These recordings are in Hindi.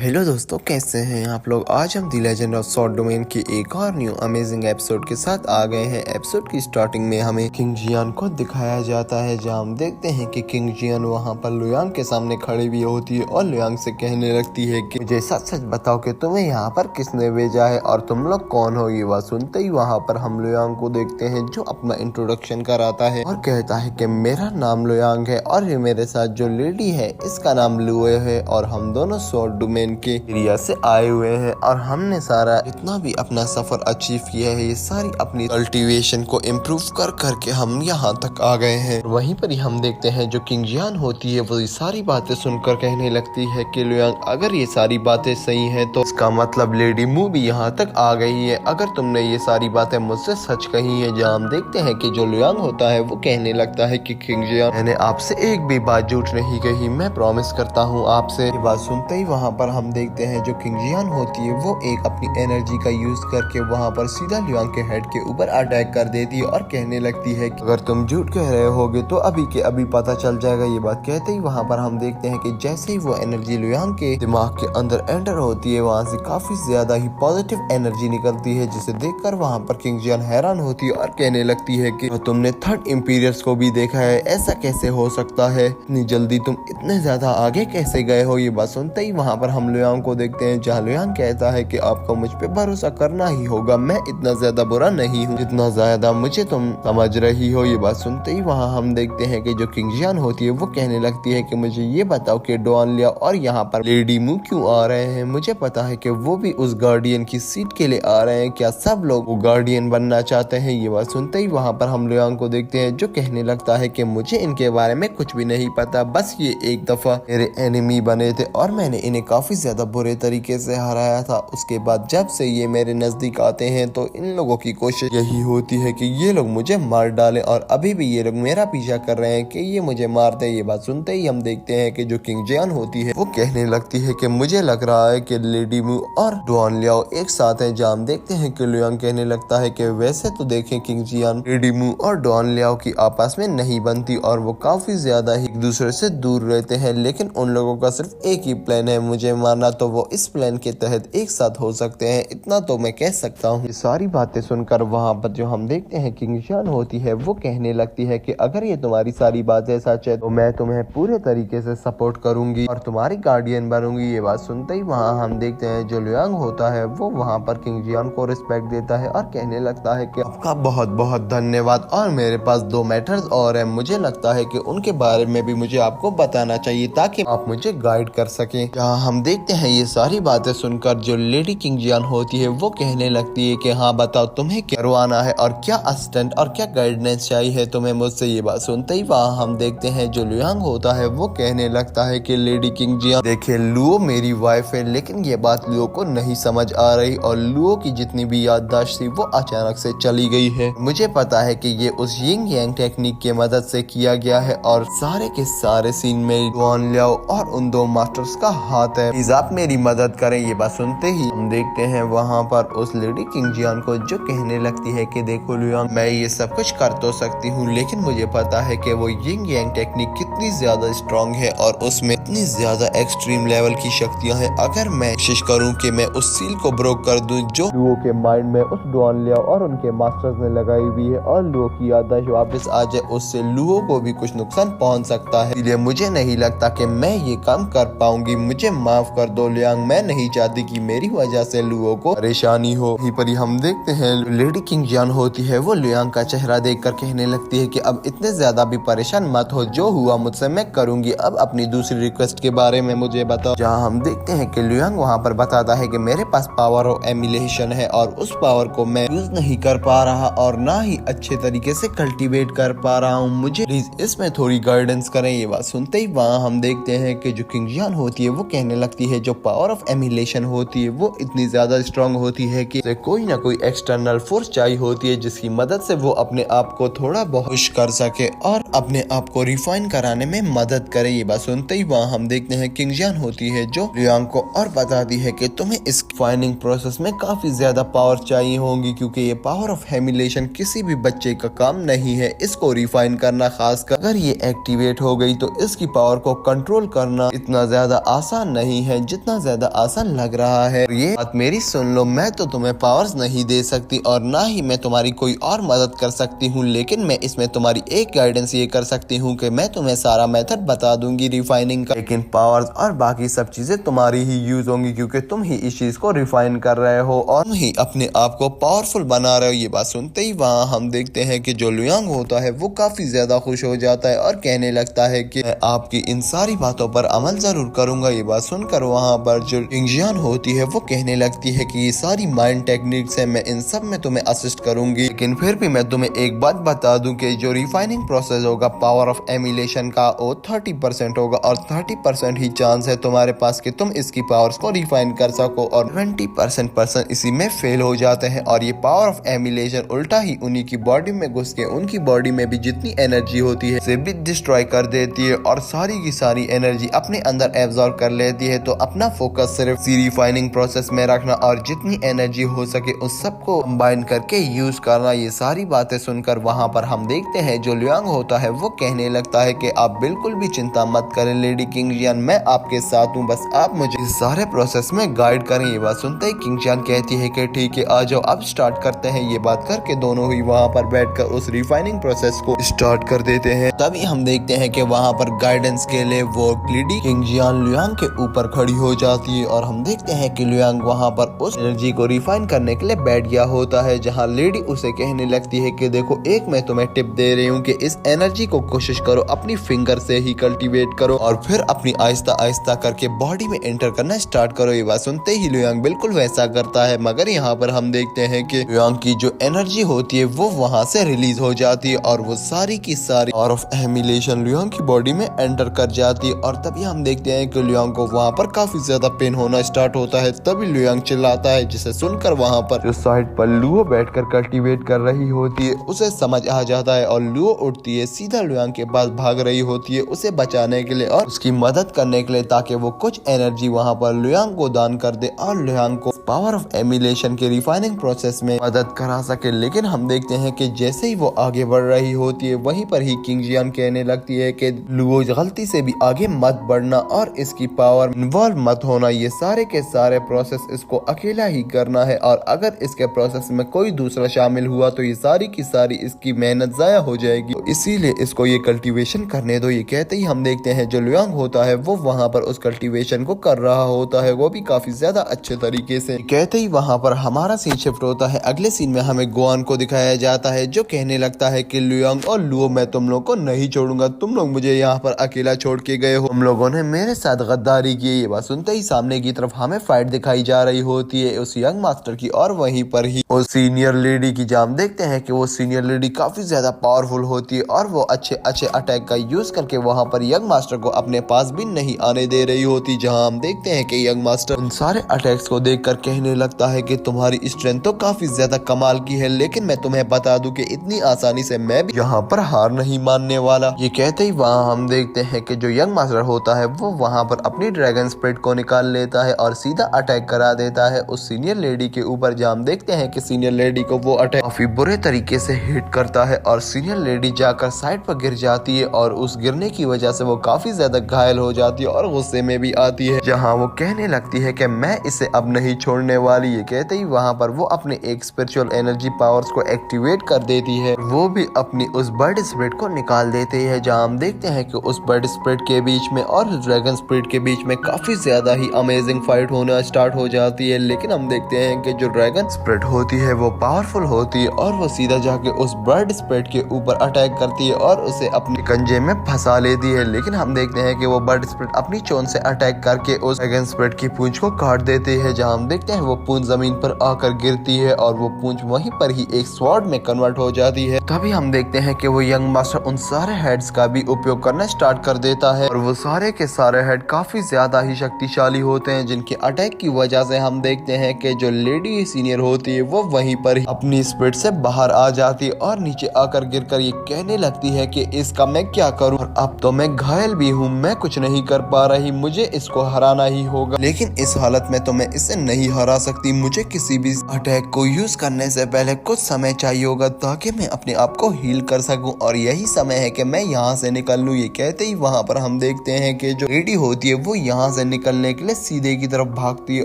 हेलो दोस्तों, कैसे हैं आप लोग। आज हम the legend of sword domain के एक और न्यू अमेजिंग एपिसोड के साथ आ गए हैं। एपिसोड की स्टार्टिंग में हमें किंग जियान को दिखाया जाता है, जहां हम देखते हैं कि किंग जियान वहां पर लुयांग के सामने खड़ी भी होती है और लुयांग से कहने लगती है कि मुझे सच सच बताओ कि तुम्हें यहाँ पर किसने भेजा है और तुम लोग कौन हो। ये बात सुनते ही वहाँ पर हम लुयांग को देखते हैं, जो अपना इंट्रोडक्शन कराता है और कहता है कि मेरा नाम लुयांग है और ये मेरे साथ जो लेडी है इसका नाम लुए है और हम दोनों सॉर्ड डोमेन के एरिया से आए हुए हैं और हमने सारा जितना भी अपना सफर अचीव किया है, ये सारी अपनी कल्टीवेशन को इम्प्रूव कर करके हम यहाँ तक आ गए हैं। वहीं पर ही हम देखते हैं जो किंग जियान होती है वो ये सारी बातें सुनकर कहने लगती है कि लुयांग, अगर ये सारी बातें सही हैं तो इसका मतलब लेडी मू भी यहाँ तक आ गई है। अगर तुमने ये सारी बातें मुझसे सच कही है। जहाँ हम देखते हैं कि जो लुयांग होता है वो कहने लगता है कि किंग जियान, मैंने आपसे एक भी बात झूठ नहीं कही, मैं प्रॉमिस करता हूँ आपसे। ये बात सुनते ही वहाँ पर हम देखते हैं जो किंग जियान होती है वो एक अपनी एनर्जी का यूज करके वहाँ पर सीधा लुयांग के हेड के ऊपर अटैक कर देती है और कहने लगती है कि अगर तुम झूठ कह रहे होगे तो अभी के अभी पता चल जाएगा। ये बात कहते ही वहाँ पर हम देखते हैं कि जैसे ही वो एनर्जी लुयांग के दिमाग के अंदर एंटर होती है, वहाँ से काफी ज्यादा ही पॉजिटिव एनर्जी निकलती है, जिसे देखकर वहाँ पर किंग जियान हैरान होती है और कहने लगती है कि तुमने थर्ड इंपीरियर्स को भी देखा है, ऐसा कैसे हो सकता है, इतनी जल्दी तुम इतने ज्यादा आगे कैसे गए हो। ये बात सुनते ही वहाँ पर हम लुयांग को देखते हैं, जहाँ लुयांग कहता है कि आपको मुझ पे भरोसा करना ही होगा, मैं इतना ज्यादा बुरा नहीं हूँ जितना ज्यादा मुझे तुम समझ रही हो। ये बात सुनते ही वहाँ हम देखते हैं कि जो किंग जियान होती है वो कहने लगती है कि मुझे ये बताओ कि डॉन लिया और यहाँ पर लेडी मू क्यों आ रहे हैं। मुझे पता है कि वो भी उस गार्डियन की सीट के लिए आ रहे हैं, क्या सब लोग वो गार्डियन बनना चाहते हैं। ये बात सुनते ही वहाँ पर हम लुयांग को देखते हैं, जो कहने लगता है कि मुझे इनके बारे में कुछ भी नहीं पता, बस ये एक दफा मेरे एनिमी बने थे और मैंने इन्हें काफी ज्यादा बुरे तरीके से हराया था। उसके बाद जब से ये मेरे नजदीक आते हैं तो इन लोगों की कोशिश यही होती है कि ये लोग मुझे मार डालें और अभी भी ये लोग मेरा पीछा कर रहे हैं कि ये मुझे मार दे। ये बात सुनते ही हम देखते हैं कि जो किंग जियान होती है वो कहने लगती है कि मुझे लग रहा है कि लेडी मू और डॉन लियाओ एक साथ हैं। जहाँ हम देखते हैं कि लुयांग कहने लगता है कि वैसे तो देखें किंग जियान, लेडी मू और डॉन लियाओ की आपस में नहीं बनती और वो काफी ज्यादा ही एक दूसरे से दूर रहते हैं, लेकिन उन लोगों का सिर्फ एक ही प्लान है, मुझे मारना, तो वो इस प्लान के तहत एक साथ हो सकते हैं, इतना तो मैं कह सकता हूँ। ये सारी बातें सुनकर वहाँ पर जो हम देखते हैं किंग जियान होती है वो कहने लगती है कि अगर ये तुम्हारी सारी बातें सच है तो मैं तुम्हें पूरे तरीके से सपोर्ट करूंगी और तुम्हारी गार्डियन बनूंगी। ये बात सुनते ही वहाँ हम देखते हैं जो लुयांग होता है वो वहाँ पर किंग जियान को रिस्पेक्ट देता है और कहने लगता है कि आपका बहुत बहुत धन्यवाद और मेरे पास 2 मैटर्स और है, मुझे लगता है कि उनके बारे में भी मुझे आपको बताना चाहिए ताकि आप मुझे गाइड कर सकें। जहाँ हम देखते हैं ये सारी बातें सुनकर जो लेडी किंग जियान होती है वो कहने लगती है कि हाँ बताओ तुम्हें क्या करवाना है और क्या असिस्टेंट और क्या गाइडेंस चाहिए है तुम्हें मुझसे। ये बात सुनते ही वहाँ हम देखते हैं जो लुयांग होता है वो कहने लगता है कि लेडी किंग जियान देखिए, लुओ मेरी वाइफ है, लेकिन ये बात लुओ को नहीं समझ आ रही और लुओ की जितनी भी याददाश्त थी वो अचानक से चली गई है। मुझे पता है कि ये उस यिंग यांग टेक्निक की मदद से किया गया है और सारे के सारे सीन में डॉन लियाओ और उन 2 मास्टर्स का हाथ है, प्लीज आप मेरी मदद करें। ये बात सुनते ही हम देखते हैं वहाँ पर उस लेडी किंग जियान को, जो कहने लगती है कि देखो लुयांग, मैं ये सब कुछ कर तो सकती हूँ, लेकिन मुझे पता है कि वो यिंग यांग टेक्निक कितनी ज्यादा स्ट्रॉन्ग है और उसमें इतनी ज्यादा एक्सट्रीम लेवल की शक्तियाँ हैं। अगर मैं कोशिश करूँ कि मैं उस सील को ब्रोक कर दूं जो लुओ के माइंड में उस डॉन लियाओ और उनके मास्टर्स ने लगाई हुई है और लुओ की याददाश्त वापस आ जाए, उससे लुओ को भी कुछ नुकसान पहुंच सकता है। इसलिए मुझे नहीं लगता कि मैं ये काम कर पाऊंगी, मुझे माफ कर दो लुयांग, मैं नहीं चाहती कि मेरी वजह से लुओ को परेशानी हो। वहीं पर हम देखते हैं लेडी किंग जियान होती है वो लुयांग का चेहरा देखकर कहने लगती है कि अब इतने ज्यादा भी परेशान मत हो, जो हुआ मुझसे मैं करूंगी, अब अपनी दूसरी रिक्वेस्ट के बारे में मुझे बताओ। जहाँ हम देखते हैं कि लुयांग वहाँ पर बताता है कि मेरे पास पावर ऑफ एमुलेशन है और उस पावर को मैं यूज नहीं कर पा रहा और ना ही अच्छे तरीके से कल्टीवेट कर पा रहा हूँ, मुझे प्लीज इसमें थोड़ी गाइडेंस करें। ये बात सुनते ही वहाँ हम देखते हैं कि जो किंग जियान होती है वो कहने लगती है जो पावर ऑफ एमुलेशन होती है वो इतनी ज्यादा स्ट्रांग होती है कि कोई ना कोई एक्सटर्नल फोर्स चाहिए होती है जिसकी मदद से वो अपने आप को थोड़ा बहुत खुश कर सके और अपने आप को रिफाइन कराने में मदद करे। ये बात सुनते ही वहाँ हम देखते हैं किंग जियान होती है जो लुयांग को और बताती है कि तुम्हें इस फाइनिंग प्रोसेस में काफी ज्यादा पावर चाहिए होंगी, क्योंकि ये पावर ऑफ एमुलेशन किसी भी बच्चे का काम नहीं है, इसको रिफाइन करना, खासकर अगर ये एक्टिवेट हो गई तो इसकी पावर को कंट्रोल करना इतना ज्यादा आसान नहीं है जितना ज्यादा आसान लग रहा है। ये बात मेरी सुन लो, मैं तो तुम्हें पावर्स नहीं दे सकती और ना ही मैं तुम्हारी कोई और मदद कर सकती हूँ, लेकिन मैं इसमें तुम्हारी एक गाइडेंस ये कर सकती हूँ कि मैं तुम्हें सारा मेथड बता दूंगी रिफाइनिंग का, लेकिन पावर्स और बाकी सब चीजें तुम्हारी ही यूज होंगी क्योंकि तुम ही इस चीज को रिफाइन कर रहे हो और तुम ही अपने आप को पावरफुल बना रहे हो। ये बात सुनते ही वहाँ हम देखते हैं कि जो लुयांग होता है वो काफी ज्यादा खुश हो जाता है और कहने लगता है कि मैं आपकी इन सारी बातों पर अमल जरूर करूंगा। ये बात सुनकर वहाँ पर जो किंगजियान होती है वो कहने लगती है कि ये सारी माइंड टेक्निक्स है, मैं इन सब में तुम्हें असिस्ट करूंगी, लेकिन फिर भी मैं तुम्हें एक बात बता दूं कि जो रिफाइनिंग प्रोसेस होगा पावर ऑफ एमिलेशन का वो 30% होगा और 30% ही चांस है तुम्हारे पास कि तुम इसकी पावर्स को रिफाइन कर सको और 20% इसी में फेल हो जाते हैं और ये पावर ऑफ एमिलेशन उल्टा ही उन्हीं की बॉडी में घुस के उनकी बॉडी में भी जितनी एनर्जी होती है उसे भी डिस्ट्रॉय कर देती है और सारी की सारी एनर्जी अपने अंदर एब्जॉर्ब कर लेती है। तो अपना फोकस सिर्फ रिफाइनिंग प्रोसेस में रखना और जितनी एनर्जी हो सके उस सबको कंबाइन करके यूज करना। ये सारी बातें सुनकर वहाँ पर हम देखते हैं जो लुयांग होता है वो कहने लगता है कि आप बिल्कुल भी चिंता मत करें लेडी किंगजियान, मैं आपके साथ हूँ, बस आप मुझे इस सारे प्रोसेस में गाइड करें। ये बात सुनते ही किंगजियान कहती है कि ठीक है आ जाओ अब स्टार्ट करते हैं। ये बात करके दोनों ही वहाँ पर बैठकर उस रिफाइनिंग प्रोसेस को स्टार्ट कर देते हैं। तभी हम देखते हैं कि वहाँ पर गाइडेंस के लिए वो लेडी किंगजियान लुयांग के ऊपर खड़ी हो जाती है और हम देखते हैं कि लुयांग वहाँ पर उस एनर्जी को रिफाइन करने के लिए बैठ गया होता है, जहाँ लेडी उसे कहने लगती है कि देखो एक मैं तुम्हें टिप दे रही हूँ कि इस एनर्जी को कोशिश करो अपनी फिंगर से ही कल्टीवेट करो और फिर अपनी आहिस्ता आहिस्ता करके बॉडी में एंटर करना स्टार्ट करो। ये बात सुनते ही लुयांग बिल्कुल वैसा करता है, मगर यहाँ पर हम देखते हैं कि लुयांग की जो एनर्जी होती है वो वहाँ से रिलीज हो जाती है और वो सारी की सारी पावर ऑफ एमिलेशन लुयांग की बॉडी में एंटर कर जाती है और तभी हम देखते हैं कि लुयांग को वहाँ पर काफी ज्यादा पेन होना स्टार्ट होता है। तभी लुयांग चिल्लाता है, जिसे सुनकर वहाँ पर जो साइड पर लुओ बैठकर कल्टीवेट कर रही होती है उसे समझ आ जाता है और लुओ उठती है, सीधा लुयांग के पास भाग रही होती है उसे बचाने के लिए और उसकी मदद करने के लिए ताकि वो कुछ एनर्जी वहाँ पर लुयांग को दान कर दे और लुयांग को पावर ऑफ एमिलेशन के रिफाइनिंग प्रोसेस में मदद करा सके। लेकिन हम देखते हैं कि जैसे ही वो आगे बढ़ रही होती है वहीं पर ही किंगजियान कहने लगती है कि लुओ गलती से भी आगे मत बढ़ना और इसकी पावर इन्वॉल्व मत होना, ये सारे के सारे प्रोसेस इसको अकेला ही करना है और अगर इसके प्रोसेस में कोई दूसरा शामिल हुआ तो ये सारी की सारी इसकी मेहनत जाया हो जाएगी, तो इसीलिए इसको ये कल्टीवेशन करने दो। ये कहते ही हम देखते हैं जो लुयांग होता है वो वहाँ पर उस कल्टीवेशन को कर रहा होता है, वो भी काफी ज्यादा अच्छे तरीके से। कहते ही वहाँ पर हमारा सीन शिफ्ट होता है, अगले सीन में हमें गोआन को दिखाया जाता है जो कहने लगता है कि लुयांग और लुओ मैं तुम लोग को नहीं छोड़ूंगा, तुम लोग मुझे यहाँ पर अकेला छोड़ के गए हो, तुम लोगों ने मेरे साथ गद्दारी की। ये बात सुनते ही सामने की तरफ हमें फाइट दिखाई जा रही होती है उस यंग मास्टर की और वहीं पर ही उस सीनियर लेडी की, जहाँ हम देखते हैं कि वो सीनियर लेडी काफी ज्यादा पावरफुल होती है और वो अच्छे अच्छे अटैक का यूज करके वहाँ पर यंग मास्टर को अपने पास भी नहीं आने दे रही होती, जहाँ हम देखते हैं कि यंग मास्टर उन सारे अटैक्स को देखकर कहने लगता है कि तुम्हारी स्ट्रेंथ तो काफी ज्यादा कमाल की है, लेकिन मैं तुम्हें बता दूं कि इतनी आसानी से मैं भी यहाँ पर हार नहीं मानने वाला। ये कहते ही वहाँ हम देखते हैं कि जो यंग मास्टर होता है वो वहाँ पर अपनी ड्रैगन स्पिरिट को निकाल लेता है और सीधा अटैक करा देता है उस सीनियर लेडी के ऊपर, जहाँ हम देखते हैं कि सीनियर लेडी को वो अटैक काफी बुरे तरीके से हिट करता है और सीनियर लेडी जाकर साइड पर गिर जाती है और उस गिरने की वजह से वो काफी ज्यादा घायल हो जाती है और गुस्से में भी आती है, जहाँ वो कहने लगती है कि मैं इसे अब नहीं छोड़ने वाली। ये कहते ही वहाँ पर वो अपने एक स्पिरिचुअल एनर्जी पावर्स को एक्टिवेट कर देती है, वो भी अपनी उस बर्ड स्पिरिट को निकाल देती है, जहाँ हम देखते हैं कि उस बर्ड स्पिरिट के बीच में और ड्रैगन स्पिरिट के बीच में काफी ज्यादा ही अमेजिंग फाइट होना स्टार्ट हो जाती है। लेकिन हम देखते हैं कि जो ड्रैगन स्पिरिट होती है वो पावरफुल होती है और वो सीधा जाके उस बर्ड स्पिरिट के ऊपर अटैक करती है और उसे अपने कंजे में फंसा लेती है। लेकिन हम देखते हैं कि वो बर्ड स्पिरिट अपनी चोंच से अटैक करके उस ड्रैगन स्पिरिट की पूंछ को काट देते हैं, जहाँ हम देखते हैं वो पूंछ जमीन पर आकर गिरती है और वो पूंछ वहीं पर ही एक स्वॉर्ड में कन्वर्ट हो जाती है। तभी हम देखते हैं कि वो यंग मास्टर उन सारे हेड्स का भी उपयोग करना स्टार्ट कर देता है और वो सारे के सारे हेड काफी ज्यादा ही शक्तिशाली होते हैं, जिनके अटैक की वजह से हम देखते हैं कि जो लेडी सीनियर होती है वो वहीं पर ही अपनी स्पिरिट से बाहर आ जाती है और नीचे आकर गिरकर ये कहने लगती है कि इसका मैं क्या करूं, और अब तो मैं घायल भी हूं, मैं कुछ नहीं कर पा रही, मुझे इसको हराना ही होगा, लेकिन इस हालत में तो मैं इसे नहीं हरा सकती, मुझे किसी भी अटैक को यूज करने से पहले कुछ समय चाहिए होगा ताकि मैं अपने आप को हील कर सकूं और यही समय है कि मैं यहाँ से निकल लूं। ये कहते ही वहाँ पर हम देखते हैं कि जो लेडी होती है वो यहाँ से निकलने के लिए सीधे की तरफ भागती है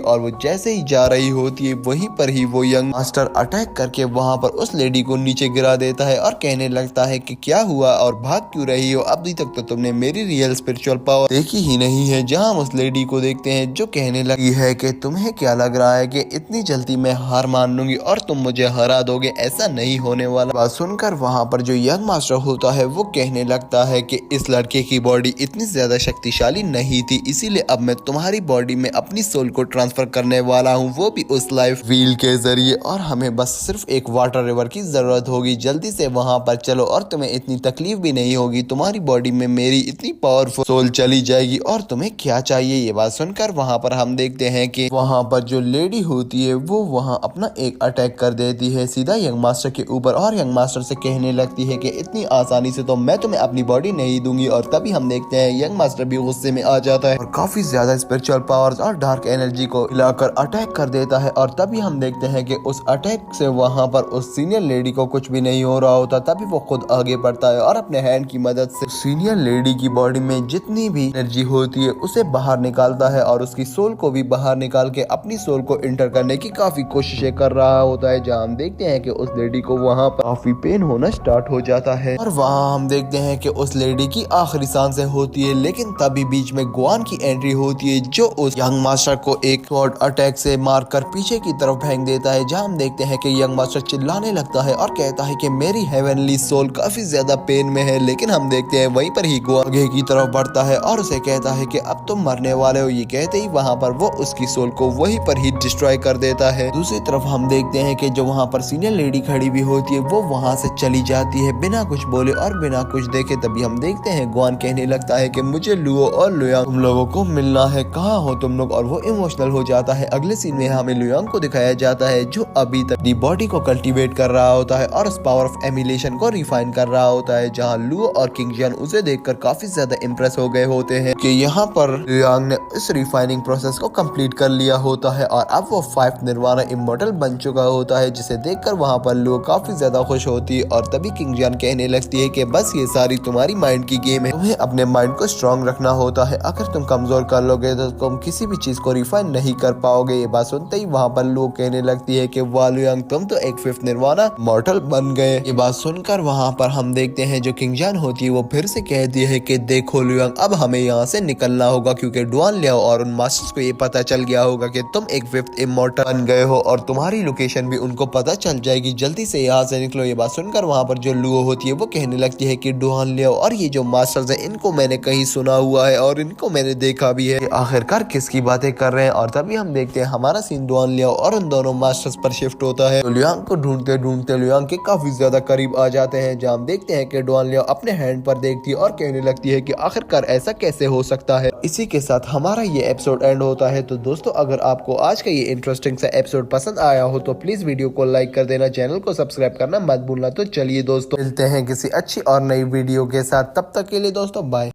और वो जैसे ही जा रही होती है वहीं पर ही वो यंग मास्टर अटैक करके वहां पर उस लेडी को नीचे गिरा देता है और कहने लगता है कि क्या हुआ और भाग क्यों रही हो, अभी तक तो तुमने मेरी रियल स्पिरिचुअल पावर देखी ही नहीं है। जहां हम उस लेडी को देखते हैं जो कहने लगी है कि तुम्हें क्या लग रहा है कि इतनी जल्दी मैं हार मान लूंगी और तुम मुझे हरा दोगे, ऐसा नहीं होने वाला। बात सुनकर वहां पर जो यंग मास्टर होता है वो कहने लगता है कि इस लड़के की बॉडी इतनी ज्यादा शक्तिशाली नहीं थी, इसीलिए अब मैं तुम्हारी बॉडी में अपनी सोल को ट्रांसफर करने वाला हूँ, वो भी उस लाइफ व्हील के जरिए, और हमें बस सिर्फ एक वाटर रिवर की जरूरत होगी। जल्दी से वहां पर चलो और तुम्हें इतनी तकलीफ भी नहीं होगी, तुम्हारी बॉडी में मेरी इतनी पावरफुल सोल चली जाएगी और तुम्हें क्या चाहिए। ये बात सुनकर वहां पर हम देखते हैं कि वहां पर जो लेडी होती है वो वहां अपना एक अटैक कर देती है सीधा यंग मास्टर के ऊपर और यंग मास्टर से कहने लगती है कि इतनी आसानी से तो मैं तुम्हें अपनी बॉडी नहीं दूंगी। और तभी हम देखते हैं यंग मास्टर भी गुस्से में आ जाता है और काफी ज्यादा स्पिरिचुअल पावर्स और डार्क एनर्जी को हिलाकर अटैक कर देता है। और तभी हम देखते हैं कि उस अटैक से वहां पर उस सीनियर लेडी को कुछ भी नहीं हो रहा होता। तभी वो खुद आगे बढ़ता है और अपने हैंड की मदद से सीनियर लेडी की बॉडी में जितनी भी एनर्जी होती है उसे बाहर निकालता है और उसकी सोल को भी बाहर निकाल के अपनी सोल को इंटर करने की काफी कोशिशें कर रहा होता है। जहां हम देखते हैं कि उस लेडी को वहां पर काफी पेन होना स्टार्ट हो जाता है और वहां हम देखते हैं कि उस लेडी की आखिरी सांसें होती है। लेकिन तभी बीच में गुआन की एंट्री होती है जो उस यंग मास्टर को एक शॉर्ट अटैक से मारकर पीछे की तरफ फेंक देता है। जहां हम देखते हैं कि यंग मास्टर चिल्लाने लगता है और कहता है कि मेरी हेवनली सोल काफी ज्यादा पेन में है। लेकिन हम देखते हैं वहीं पर ही गुआन आगे की तरफ बढ़ता है और उसे कहता है कि अब तुम मरने वाले हो। ये कहते ही वहां पर वो उसकी सोल को वहीं पर ही डिस्ट्रॉय कर देता है। दूसरी तरफ हम देखते हैं कि जो वहां पर सीनियर लेडी खड़ी भी होती है वो वहां से चली जाती है बिना कुछ बोले और बिना कुछ देखे। तभी हम देखते हैं गुआन कहने लगता है कि मुझे लुओ और लुयांग तुम लोगों को मिलना है, कहाँ हो तुम लोग, और वो इमोशनल हो जाता है। अगले सीन में हमें लुयांग को दिखाया जाता है जो अभी तक अपनी बॉडी को कल्टीवेट कर रहा होता है और उस पावर ऑफ एमिलेशन को रिफाइन कर रहा होता है। जहाँ लुओ और किंग जियान उसे देखकर काफी ज्यादा इम्प्रेस हो गए होते हैं कि यहाँ पर लुयांग ने इस रिफाइनिंग प्रोसेस को कंप्लीट कर लिया होता है और अब वो 5th निर्वाणा इमॉर्टल बन चुका होता है, जिसे देखकर वहाँ पर लुओ काफी ज्यादा खुश होती है। और तभी किंग जियान कहने लगती है कि बस ये सारी तुम्हारी माइंड की गेम है, तुम्हें अपने माइंड को स्ट्रॉन्ग रखना होता है, अगर तुम कमजोर कर लोगे तो तुम किसी भी चीज को रिफाइन नहीं कर पाओगे। ये बात सुनते ही वहाँ पर लुओ कहने लगती है कि वाह लुयांग तुम तो एक 5th निर्वाणा मॉर्टल बन गए। ये बात सुनकर वहाँ पर हम देखते हैं जो किंग जियान होती है वो फिर से कहती है कि देखो लुयांग अब हमें यहाँ से निकलना होगा क्योंकि डुआन लियाओ और उन मास्टर्स को ये पता चल गया होगा कि तुम एक 5th इमॉर्टल बन गए हो और तुम्हारी लोकेशन भी उनको पता चल जाएगी, जल्दी से यहाँ से निकलो। ये बात सुनकर वहाँ पर जो लुओ होती है वो कहने लगती है कि डुआन लियाओ और ये जो मास्टर्स है इनको मैंने कहीं सुना हुआ है और इनको मैंने देखा भी है, आखिरकार किसकी बातें कर रहे हैं। और तभी हम देखते हैं हमारा सीन डुआन लियाओ और उन दोनों मास्टर्स पर शिफ्ट होता है। तो लुयांग को ढूंढते ढूंढते लुयांग के काफी ज्यादा करीब आ जाते हैं। जहाँ हम देखते हैं कि डुआन लियाओ अपने हैंड पर देखती है और कहने लगती है कि आखिरकार ऐसा कैसे हो सकता है। इसी के साथ हमारा ये एपिसोड एंड होता है। तो दोस्तों अगर आपको आज का ये इंटरेस्टिंग सा एपिसोड पसंद आया हो तो प्लीज वीडियो को लाइक कर देना, चैनल को सब्सक्राइब करना मत भूलना। तो चलिए दोस्तों मिलते हैं किसी अच्छी और नई वीडियो के साथ, तब तक के लिए दोस्तों बाय।